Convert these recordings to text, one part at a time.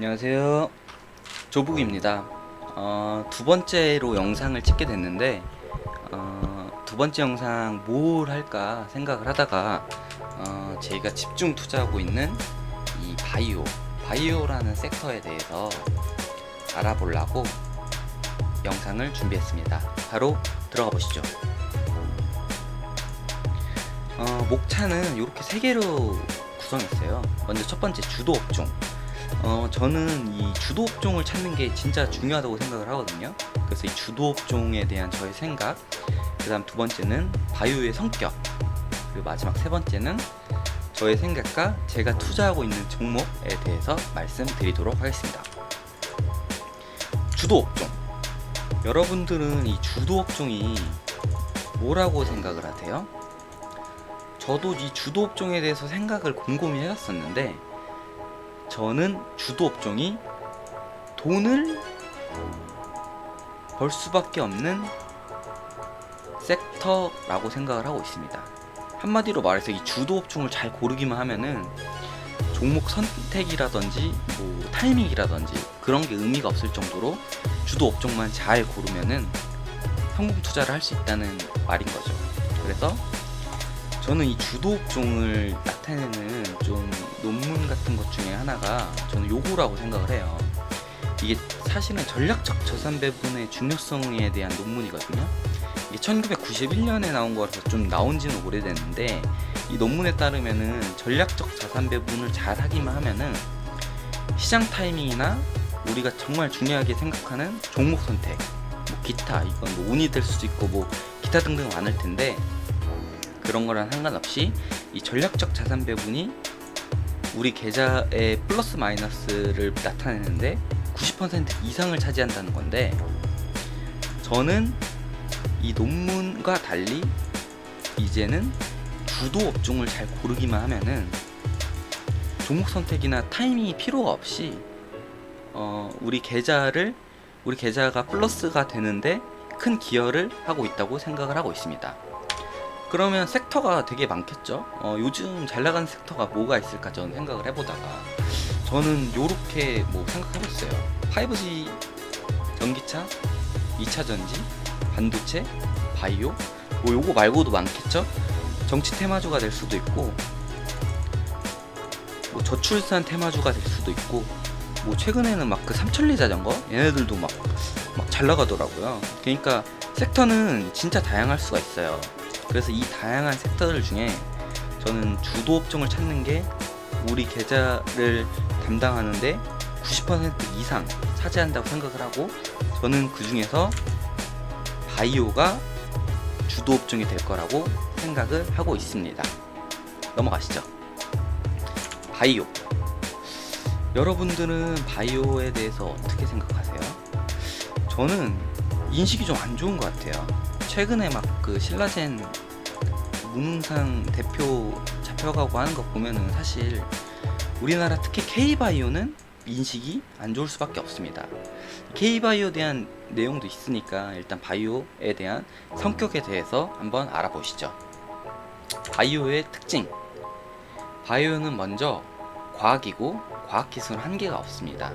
안녕하세요. 조북입니다. 두 번째로 영상을 찍게 됐는데, 두 번째 영상 뭘 할까 생각을 하다가, 저희가 집중 투자하고 있는 이 바이오라는 섹터에 대해서 알아보려고 영상을 준비했습니다. 바로 들어가 보시죠. 목차는 이렇게 세 개로 구성했어요. 먼저 첫 번째 주도 업종. 저는 이 주도 업종을 찾는 게 진짜 중요하다고 생각을 하거든요. 그래서 이 주도 업종에 대한 저의 생각, 그 다음 두 번째는 바이오의 성격, 그리고 마지막 세 번째는 저의 생각과 제가 투자하고 있는 종목에 대해서 말씀드리도록 하겠습니다. 주도 업종. 여러분들은 이 주도 업종이 뭐라고 생각을 하세요? 저도 이 주도 업종에 대해서 생각을 곰곰이 해봤었는데, 저는 주도 업종이 돈을 벌 수밖에 없는 섹터라고 생각을 하고 있습니다. 한마디로 말해서 이 주도 업종을 잘 고르기만 하면은 종목 선택이라든지 뭐 타이밍이라든지 그런 게 의미가 없을 정도로 주도 업종만 잘 고르면은 성공 투자를 할 수 있다는 말인 거죠. 그래서 저는 이 주도 업종을 나타내는 좀 논문 같은 것 중에 하나가 저는 요거라고 생각을 해요. 이게 사실은 전략적 자산 배분의 중요성에 대한 논문이거든요. 이게 1991년에 나온 거라서 좀 나온 지는 오래됐는데, 이 논문에 따르면은 전략적 자산 배분을 잘 하기만 하면은 시장 타이밍이나 우리가 정말 중요하게 생각하는 종목 선택, 뭐 기타, 이건 뭐 운이 될 수도 있고 뭐 기타 등등 많을 텐데, 그런 거랑 상관없이 이 전략적 자산 배분이 우리 계좌의 플러스 마이너스를 나타내는데 90% 이상을 차지한다는 건데, 저는 이 논문과 달리 이제는 주도 업종을 잘 고르기만 하면은 종목 선택이나 타이밍이 필요가 없이 우리 계좌가 플러스가 되는데 큰 기여를 하고 있다고 생각을 하고 있습니다. 그러면 섹터가 되게 많겠죠. 요즘 잘 나가는 섹터가 뭐가 있을까 저는 생각을 해보다가 저는 요렇게 뭐 생각해봤어요. 5G, 전기차, 2차 전지, 반도체, 바이오, 뭐 요거 말고도 많겠죠. 정치 테마주가 될 수도 있고, 뭐 저출산 테마주가 될 수도 있고, 뭐 최근에는 막 그 삼천리 자전거 얘네들도 막 잘 나가더라고요. 그러니까 섹터는 진짜 다양할 수가 있어요. 그래서 이 다양한 섹터들 중에 저는 주도 업종을 찾는 게 우리 계좌를 담당하는데 90% 이상 차지한다고 생각을 하고, 저는 그 중에서 바이오가 주도 업종이 될 거라고 생각을 하고 있습니다. 넘어가시죠. 바이오. 여러분들은 바이오에 대해서 어떻게 생각하세요? 저는 인식이 좀 안 좋은 것 같아요. 최근에 막 그 신라젠 무능상 대표 잡혀가고 하는 거 보면은 사실 우리나라 특히 K바이오는 인식이 안 좋을 수밖에 없습니다. K바이오에 대한 내용도 있으니까 일단 바이오에 대한 성격에 대해서 한번 알아보시죠. 바이오의 특징. 바이오는 먼저 과학이고 과학기술은 한계가 없습니다.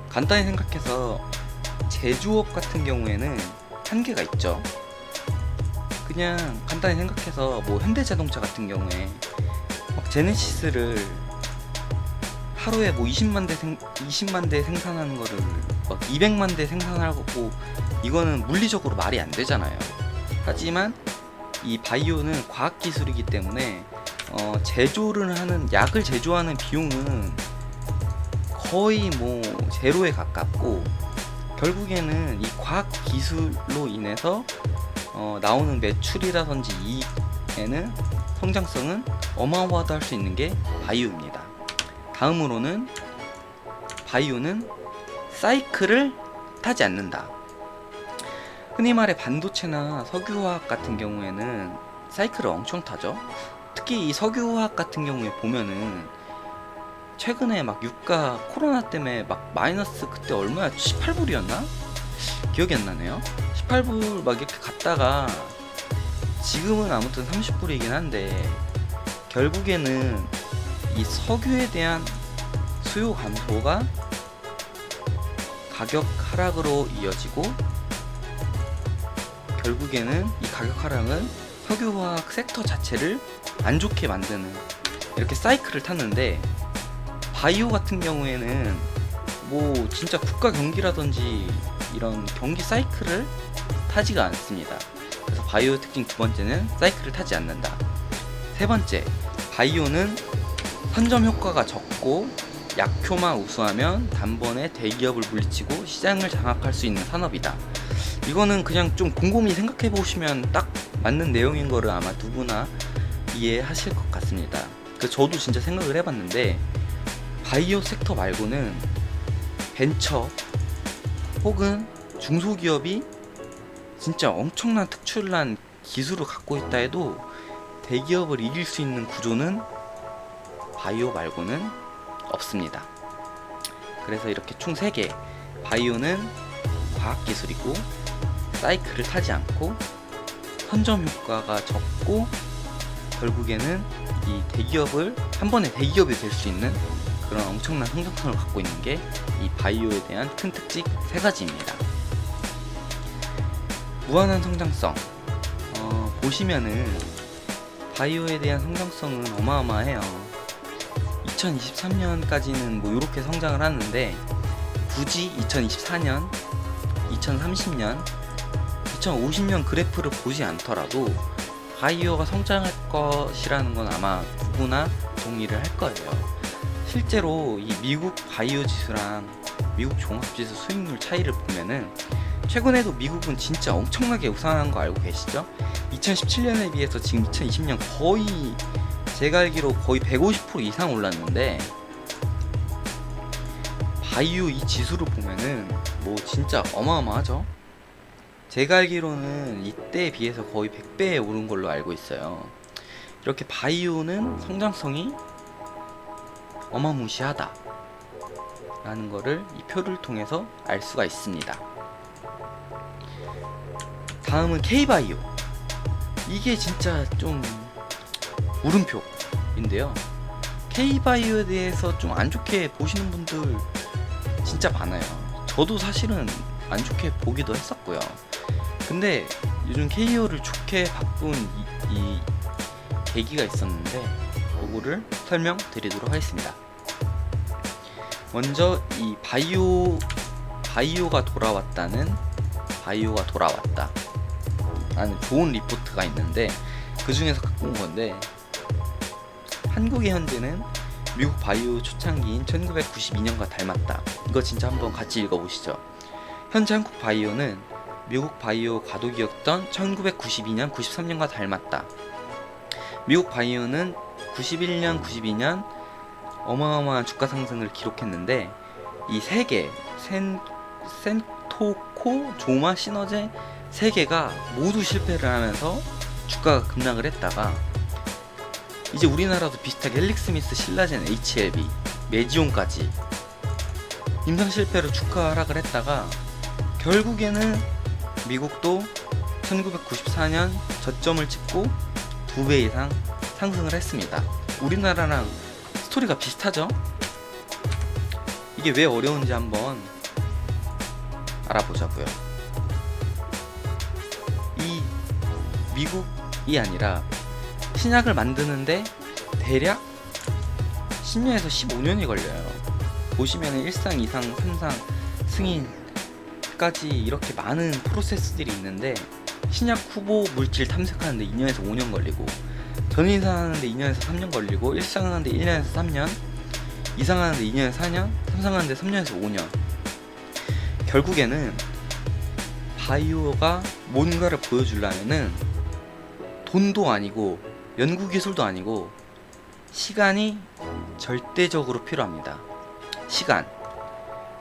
간단히 생각해서 제조업 같은 경우에는 한계가 있죠. 그냥 간단히 생각해서 뭐 현대자동차 같은 경우에 막 제네시스를 하루에 뭐 20만 대 생산하는 거를 막 200만 대 생산하고, 이거는 물리적으로 말이 안 되잖아요. 하지만 이 바이오는 과학 기술이기 때문에 약을 제조하는 비용은 거의 뭐 제로에 가깝고, 결국에는 이 과학 기술로 인해서 나오는 매출이라든지 이익에는 성장성은 어마어마하다 할 수 있는 게 바이오입니다. 다음으로는 바이오는 사이클을 타지 않는다. 흔히 말해 반도체나 석유화학 같은 경우에는 사이클을 엄청 타죠. 특히 이 석유화학 같은 경우에 보면은 최근에 막 유가 코로나 때문에 막 마이너스, 그때 얼마야? 18불이었나? 기억이 안 나네요. 18불 막 이렇게 갔다가 지금은 아무튼 30불이긴 한데, 결국에는 이 석유에 대한 수요 감소가 가격 하락으로 이어지고, 결국에는 이 가격 하락은 석유화학 섹터 자체를 안 좋게 만드는 이렇게 사이클을 탔는데, 바이오 같은 경우에는 뭐 진짜 국가 경기라든지 이런 경기 사이클을 타지가 않습니다. 그래서 바이오 특징 두 번째는 사이클을 타지 않는다. 세 번째, 바이오는 선점 효과가 적고 약효만 우수하면 단번에 대기업을 물리치고 시장을 장악할 수 있는 산업이다. 이거는 그냥 좀 곰곰이 생각해 보시면 딱 맞는 내용인 거를 아마 누구나 이해하실 것 같습니다. 저도 진짜 생각을 해봤는데, 바이오 섹터 말고는 벤처 혹은 중소기업이 진짜 엄청난 특출난 기술을 갖고 있다 해도 대기업을 이길 수 있는 구조는 바이오 말고는 없습니다. 그래서 이렇게 총 3개, 바이오는 과학기술이고 사이클을 타지 않고 선점 효과가 적고 결국에는 이 대기업을 한 번에 대기업이 될 수 있는 그런 엄청난 성장성을 갖고 있는 게 이 바이오에 대한 큰 특징 3가지입니다. 무한한 성장성, 보시면은 바이오에 대한 성장성은 어마어마해요. 2023년까지는 뭐 이렇게 성장을 하는데, 굳이 2024년, 2030년, 2050년 그래프를 보지 않더라도 바이오가 성장할 것이라는 건 아마 누구나 동의를 할 거예요. 실제로 이 미국 바이오 지수랑 미국 종합지수 수익률 차이를 보면은 최근에도 미국은 진짜 엄청나게 우상한 거 알고 계시죠? 2017년에 비해서 지금 2020년 거의, 제가 알기로 거의 150% 이상 올랐는데, 바이오 이 지수를 보면은 뭐 진짜 어마어마하죠? 제가 알기로는 이때에 비해서 거의 100배에 오른 걸로 알고 있어요. 이렇게 바이오는 성장성이 어마무시하다 라는 거를 이 표를 통해서 알 수가 있습니다. 다음은 K바이오. 이게 진짜 좀 물음표인데요. K바이오에 대해서 좀 안 좋게 보시는 분들 진짜 많아요. 저도 사실은 안 좋게 보기도 했었고요. 근데 요즘 K바이오를 좋게 바꾼 이 계기가 있었는데, 그거를 설명드리도록 하겠습니다. 먼저 이 바이오가 돌아왔다 라는 좋은 리포트가 있는데, 그 중에서 갖고 온 건데, 한국의 현재는 미국 바이오 초창기인 1992년과 닮았다. 이거 진짜 한번 같이 읽어보시죠. 현재 한국 바이오는 미국 바이오 과도기였던 1992년, 93년과 닮았다. 미국 바이오는 91년, 92년 어마어마한 주가 상승을 기록했는데, 이 3개, 센토코, 조마, 시너제 3개가 모두 실패를 하면서 주가가 급락을 했다가, 이제 우리나라도 비슷하게 헬릭스미스, 신라젠, HLB, 메지온까지 임상 실패로 주가 하락을 했다가, 결국에는 미국도 1994년 저점을 찍고 2배 이상 상승을 했습니다. 우리나라랑 스토리가 비슷하죠? 이게 왜 어려운지 한번 알아보자고요. 이 미국이 아니라 신약을 만드는데 대략 10년에서 15년이 걸려요. 보시면 1상, 2상, 3상, 승인까지 이렇게 많은 프로세스들이 있는데, 신약 후보 물질 탐색하는데 2년에서 5년 걸리고, 전인상 하는데 2년에서 3년 걸리고, 1상 하는데 1년에서 3년, 2상 하는데 2년에서 4년, 3상 하는데 3년에서 5년. 결국에는 바이오가 뭔가를 보여주려면은 돈도 아니고 연구기술도 아니고 시간이 절대적으로 필요합니다. 시간.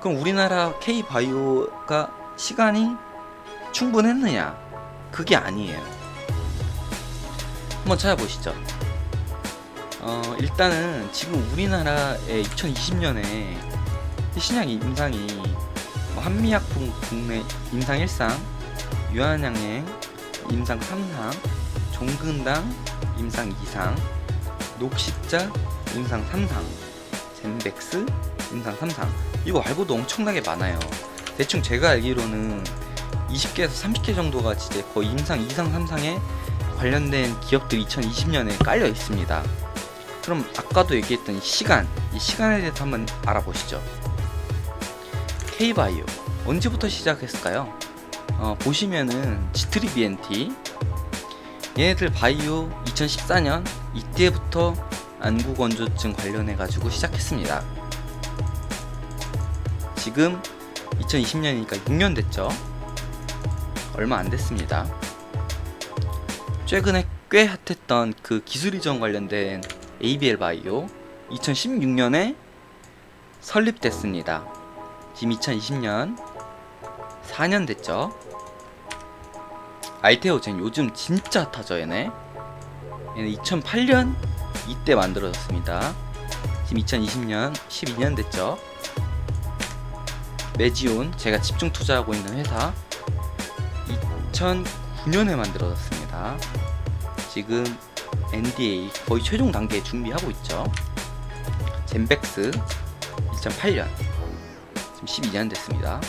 그럼 우리나라 K바이오가 시간이 충분했느냐? 그게 아니에요. 한번 찾아보시죠. 일단은 지금 우리나라의 2020년에 신약 임상이 한미약품 국내 임상 1상, 유한양행 임상 3상, 종근당 임상 2상, 녹십자 임상 3상, 젠백스 임상 3상. 이거 말고도 엄청나게 많아요. 대충 제가 알기로는 20개에서 30개 정도가 진짜 거의 2상, 3상에 관련된 기업들이 2020년에 깔려 있습니다. 그럼 아까도 얘기했던 이 시간에 대해서 한번 알아보시죠. K바이오 언제부터 시작했을까요? 보시면은 지트리비엔티 얘네들 바이오 2014년 이때부터 안구건조증 관련해가지고 시작했습니다. 지금 2020년이니까 6년 됐죠. 얼마 안 됐습니다. 최근에 꽤 핫했던 그 기술 이전 관련된 ABL 바이오 2016년에 설립됐습니다. 지금 2020년 4년 됐죠. 알테오젠 요즘 진짜 핫하죠. 얘네 2008년 이때 만들어졌습니다. 지금 2020년 12년 됐죠. 메지온 제가 집중 투자하고 있는 회사 2009년에 만들어졌습니다. 지금 NDA 거의 최종 단계에 준비하고 있죠. 젠백스 2008년 지금 12년 됐습니다.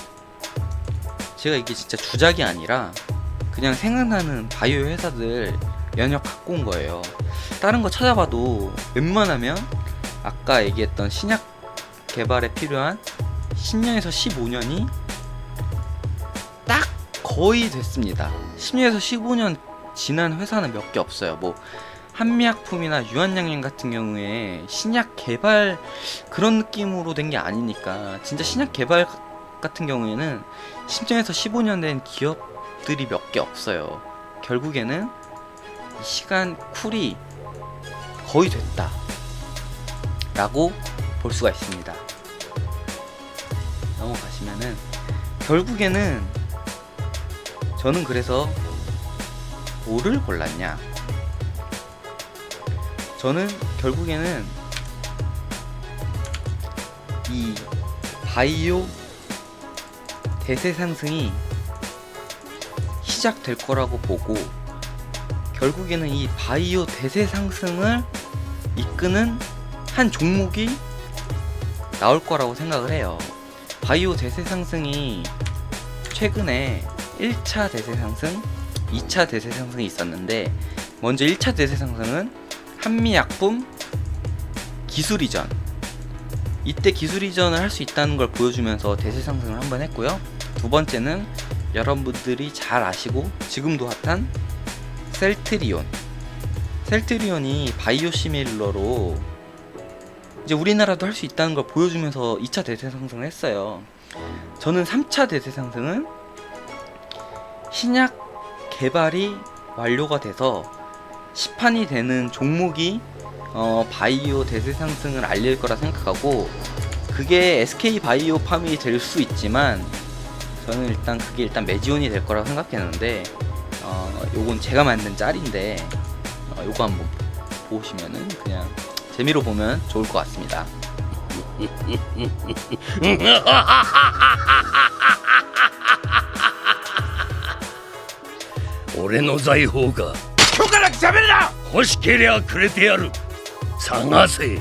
제가 이게 진짜 주작이 아니라 그냥 생각나는 바이오 회사들 연역 갖고 온 거예요. 다른 거 찾아봐도 웬만하면 아까 얘기했던 신약 개발에 필요한 10년에서 15년이 딱 거의 됐습니다. 10년에서 15년 지난 회사는 몇 개 없어요. 뭐 한미약품이나 유한양행 같은 경우에 신약 개발 그런 느낌으로 된 게 아니니까 진짜 신약 개발 같은 경우에는 10년에서 15년 된 기업들이 몇 개 없어요. 결국에는 이 시간 쿨이 거의 됐다 라고 볼 수가 있습니다. 넘어가시면은 결국에는 저는 그래서 뭐를 골랐냐, 저는 결국에는 이 바이오 대세 상승이 시작될 거라고 보고 결국에는 이 바이오 대세 상승을 이끄는 한 종목이 나올 거라고 생각을 해요. 바이오 대세 상승이 최근에 1차 대세 상승, 2차 대세 상승이 있었는데 먼저 1차 대세 상승은 한미약품 기술 이전, 이때 기술 이전을 할 수 있다는 걸 보여주면서 대세 상승을 한번 했고요. 두 번째는 여러분들이 잘 아시고 지금도 핫한 셀트리온이 바이오시밀러로 이제 우리나라도 할 수 있다는 걸 보여주면서 2차 대세 상승을 했어요. 저는 3차 대세 상승은 신약 개발이 완료가 돼서 시판이 되는 종목이 바이오 대세 상승을 알릴 거라 생각하고, 그게 SK 바이오팜이 될 수 있지만 저는 일단 그게 메지온이 될 거라고 생각했는데 요건 제가 만든 짤인데 요거 한번 보시면은 그냥 재미로 보면 좋을 것 같습니다. 俺の財宝が今日から喋るな。欲しけりゃくれてやる。探せ。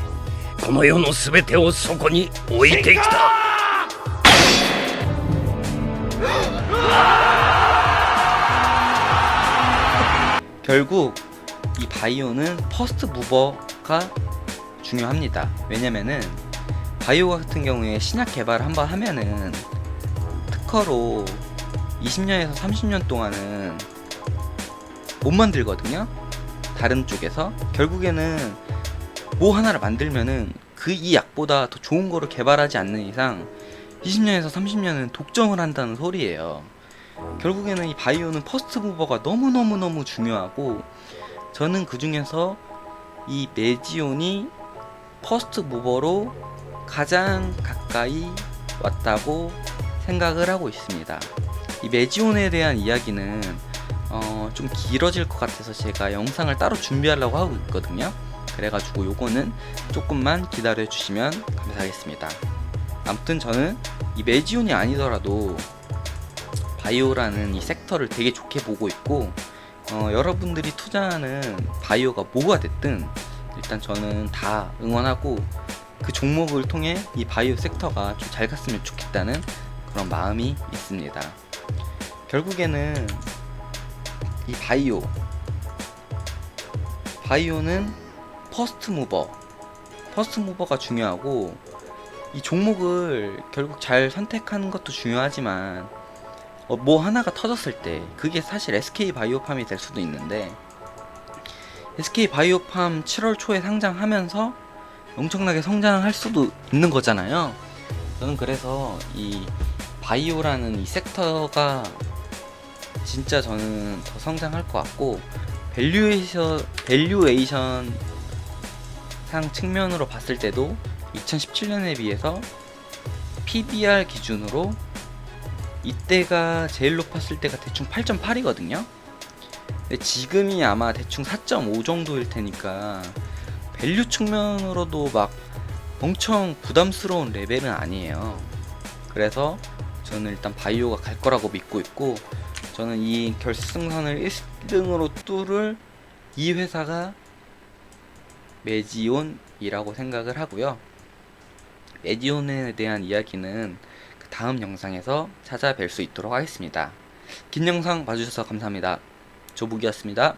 この世のすべてをそこに置いてきた。 결국 이 바이오는 퍼스트 무버가 중요합니다. 왜냐면은 바이오 같은 경우에 신약 개발을 한번 하면은 특허로 20년에서 30년 동안은 못 만들거든요. 다른 쪽에서 결국에는 뭐 하나를 만들면은 이 약보다 더 좋은 거를 개발하지 않는 이상 20년에서 30년은 독점을 한다는 소리예요. 결국에는 이 바이오는 퍼스트 무버가 너무너무 중요하고, 저는 그 중에서 이 메지온이 퍼스트 무버로 가장 가까이 왔다고 생각을 하고 있습니다. 이 메지온에 대한 이야기는 좀 길어질 것 같아서 제가 영상을 따로 준비하려고 하고 있거든요. 그래가지고 요거는 조금만 기다려 주시면 감사하겠습니다. 아무튼 저는 이 메지온이 아니더라도 바이오라는 이 섹터를 되게 좋게 보고 있고, 여러분들이 투자하는 바이오가 뭐가 됐든 일단 저는 다 응원하고 그 종목을 통해 이 바이오 섹터가 좀 잘 갔으면 좋겠다는 그런 마음이 있습니다. 결국에는 이 바이오는 퍼스트 무버가 중요하고, 이 종목을 결국 잘 선택하는 것도 중요하지만 뭐 하나가 터졌을 때 그게 사실 SK 바이오팜이 될 수도 있는데, SK 바이오팜 7월 초에 상장하면서 엄청나게 성장할 수도 있는 거잖아요. 저는 그래서 이 바이오라는 이 섹터가 진짜 저는 더 성장할 것 같고, 밸류에이션 상 측면으로 봤을 때도 2017년에 비해서 PBR 기준으로 이때가 제일 높았을 때가 대충 8.8이거든요. 근데 지금이 아마 대충 4.5 정도일 테니까 밸류 측면으로도 막 엄청 부담스러운 레벨은 아니에요. 그래서 저는 일단 바이오가 갈 거라고 믿고 있고, 저는 이 결승선을 1등으로 뚫을 이 회사가 메지온이라고 생각을 하고요. 메지온에 대한 이야기는 그 다음 영상에서 찾아뵐 수 있도록 하겠습니다. 긴 영상 봐주셔서 감사합니다. 조북이었습니다.